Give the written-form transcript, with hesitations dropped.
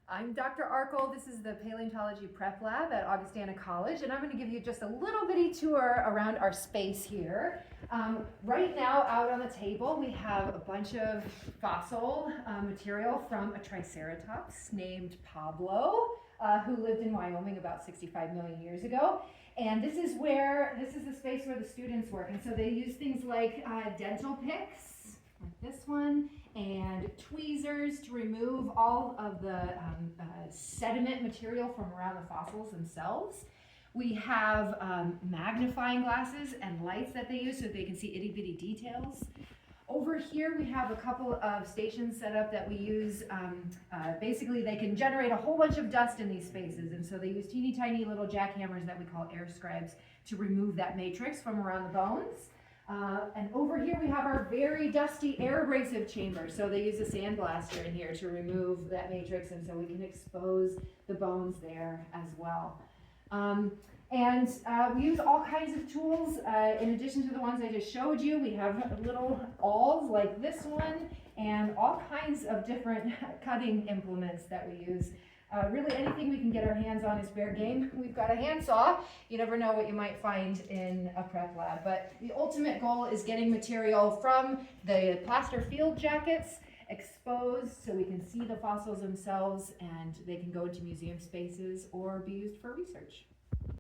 I'm Dr. Arkle. This is the Paleontology Prep Lab at Augustana College, and I'm going to give you just a little bitty tour around our space here. Right now, out on the table, we have a bunch of fossil material from a triceratops named Pablo, who lived in Wyoming about 65 million years ago. And this is the space where the students work. And so they use things like dental picks, like this one, and tweezers to remove all of the sediment material from around the fossils themselves. We have magnifying glasses and lights that they use so they can see itty bitty details. Over here we have a couple of stations set up that we use. Basically they can generate a whole bunch of dust in these spaces, and so they use teeny tiny little jackhammers that we call air scribes to remove that matrix from around the bones. And over here we have our very dusty air abrasive chamber. So they use a sandblaster in here to remove that matrix, and so we can expose the bones there as well. We use all kinds of tools. In addition to the ones I just showed you, we have little awls like this one and all kinds of different cutting implements that we use. Really anything we can get our hands on is fair game. We've got a handsaw. You never know what you might find in a prep lab, but the ultimate goal is getting material from the plaster field jackets exposed so we can see the fossils themselves, and they can go into museum spaces or be used for research.